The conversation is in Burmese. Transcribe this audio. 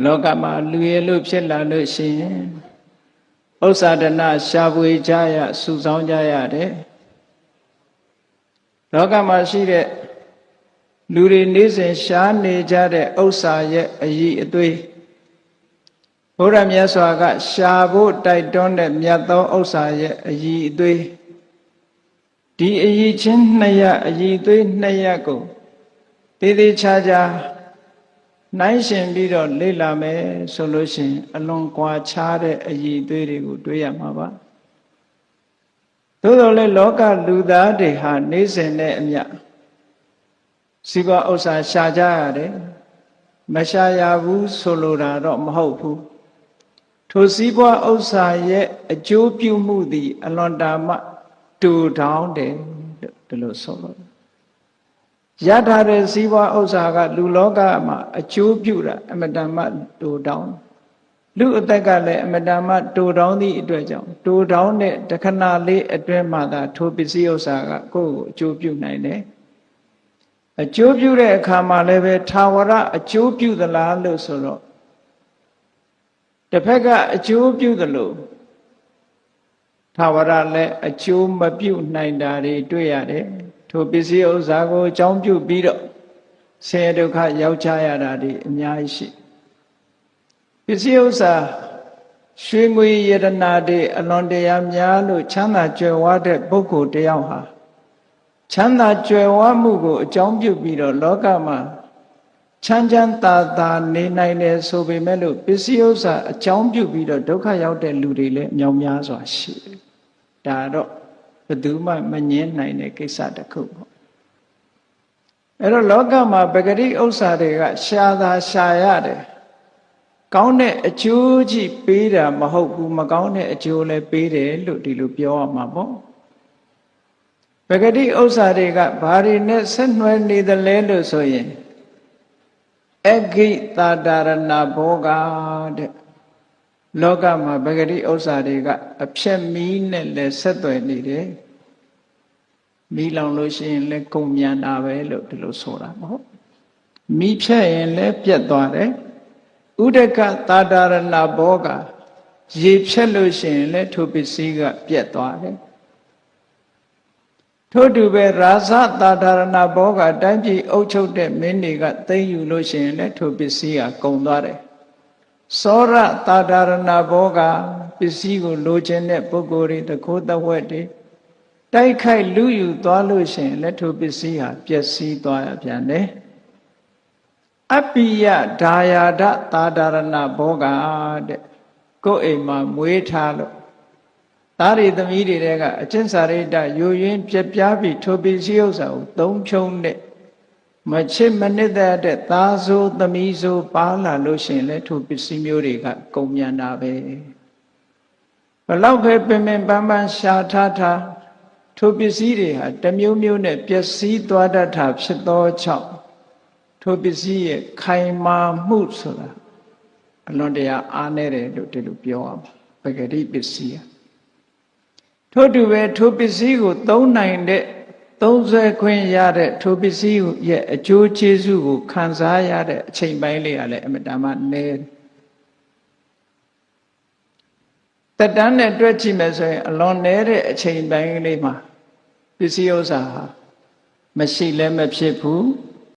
လောကမှာလူရည်လို့ဖြစ်လာလို့ရှိရင်ဥစ္စာဒနာရှာဖွေကြရစုဆောင်းကြရတယ်လောကမှာရှိတဲ့လူတွေနေ့စဉ်ရှားနေကြတဲ့ဥစ္စာရဲ့အည်အသွေးဘုရားမြတ်စွာကရှာဖို့တိုက်တွန်းတဲ့မြတ်သောဥစ္စာရဲ့အည်အသွေးဒီအည်ချင်းနှစ်ရအည်သွေးနှစ်ရကိုတည်တည်ချာချာနိုင်ရှင်ပြီးတော့လေ့လာမယ်ဆိုလို့ရှိရင်အလွန်ကွာခြားတဲ့အည်သွေးတွေကိုတွေ့ရမှာပါသို့တော်လည်းလောကလူသားတွေဟာနေ့စဉ်နဲ့အမျှစီးပွားဥစ္စာရှာကြရတယ်မရှာရဘူးဆိုလိုတာတော့မဟုတ်ဘူးထိုစီးပွားဥစ္စာရဲ့အကျိုးပြုမှုသည်အလွန်တာမှတူတောင်းတယ်ဒီလိုဆိုလို့ရထားတဲ့စီးပွားဥစ္စာကလူလောကမှာအကျိုးပြုတာအမတန်မှတူတောင်းလူအသက်ကလည်းအမတန်မှတူတောင်းသည့်အတွက်ကြောင့်တူတောင်းတဲ့တခဏလေးအတွင်းမှာသာထိုပစ္စည်းဥစ္စာကကိုယ့်ကိုအကျိုးပြုနိုင်တယ်အကျိုးပြုတဲ့အခါမှာလည်းပဲထာဝရအကျိုးပြုသလားလို့ဆိုတော့တစ်ဖက်ကအကျိုးပြုသလိုထာဝရလည်းအကျိုးမပြုနိုင်တာတွေတွေ့ရတယ်ထိုပစ္စည်းဥစ္စာကိုအကြောင်းပြုပြီးတော့ဆင်းရဲဒုက္ခရောက်ကြရတာတွေအများကြီးရှိပစ္စည်းဥစ္စာရွှေငွေယတနာတွေအလွန်တရာများလို့ချမ်းသာကြွယ်ဝတဲ့ပုဂ္ဂိုလ်တယောက်ဟာချမ်းသာကြွယ်ဝမှုကိုအကြောင်းပြုပြီးတော့လောကမှာချမ်းချမ်းသာသာနေနိုင်တယ်ဆိုပေမဲ့လို့ပစ္စည်းဥစ္စာအကြောင်းပြုပြီးတော့ဒုက္ခရောက်တဲ့လူတွေလည်းမြောက်များစွာရှိတယ်။ဒါတော့ဘယ်သူမှမငြင်းနိုင်တဲ့ကိစ္စတစ်ခုပေါ့။အဲ့တော့လောကမှာပဂတိဥစ္စာတွေကရှာသာရှာရတယ်။ကောင်းတဲ့အကျိုးကြီးပေးတာမဟုတ်ဘူးမကောင်းတဲ့အကျိုးလည်းပေးတယ်လို့ဒီလိုပြောရမှာပေါ့။ပဂတိဥစ္စာတွေကဘာတွေနဲ့ဆက်နွယ်နေသလဲလို့ဆိုရင်အဂိတာတာရဏဘောဂတဲ့လောကမှာပဂတိဥစ္စာတွေကအဖြက်မီးနဲ့လည်းဆက်သွယ်နေတယ်မီးလောင်လို့ရှိရင်လည်းကုန်မြန်တာပဲလို့ဒီလိုဆိုတာမဟုတ်မီးဖြက်ရင်လည်းပြတ်သွားတယ်ဥဒကတာတာရဏဘောဂရေဖြက်လို့ရှိရင်လည်းထိုပစ္စည်းကပြတ်သွားတယ်ထို့တူပဲရာဇတာတာရဏဘောဂတိုင်းပြည်အုပ်ချုပ်တဲ့မင်းတွေကသိမ်းယူလို့ရှိရင်လည်းထိုပစ္စည်းကကုန်သွားတယ်စောရတာတာရဏဘောဂပစ္စည်းကိုလိုချင်တဲ့ပုဂ္ဂိုလ်တွေတခိုးတဝက်တွေတိုက်ခိုက်လူယူသွားလို့ရှိရင်လည်းထိုပစ္စည်းဟာပျက်စီးသွားရပြန်တယ်အပိယဒါယာဒတာတာရဏဘောဂတဲ့ကိုယ်အိမ်မှာမွေးထားလို့သားတွေသမီးတွေကအကျင့်စာရိတ္တယိုယွင်းပြပြပြီးထိုပစ္စည်းဥစ္စာကိုသုံးဖြုံတဲ့မချစ်မနစ်တဲ့သားဆိုသမီးဆိုပါလာလို့ရှိရင်လည်းထိုပစ္စည်းမျိုးတွေကကုန်မြန်တာပဲဘလောက်ပဲပင်ပင်ပန်းပန်းရှာထားထားထိုပစ္စည်းတွေဟာတမျိုးမျိုးနဲ့ပျက်စီးသွားတတ်တာဖြစ်သောကြောင့်ထိုပစ္စည်းရဲ့ခိုင်မာမှုဆိုတာအလွန်တရာအားနည်းတယ်လို့ဒီလိုပြောရမှာပဂတိပစ္စည်းထို့တူပဲထိုပစ္စည်းကိုသုံးနိုင်တဲ့သုံးဆွဲခွင့်ရတဲ့ထိုပစ္စည်းရဲ့အကျိုးကျေးဇူးကိုခံစားရတဲ့အချိန်ပိုင်းလေးကလည်းအမတန်မှနည်းတက်တန်းနဲ့တွက်ကြည့်မယ်ဆိုရင်အလွန်နည်းတဲ့အချိန်ပိုင်းလေးမှာပစ္စည်းဥစ္စာဟာမရှိလည်းမဖြစ်ဘူး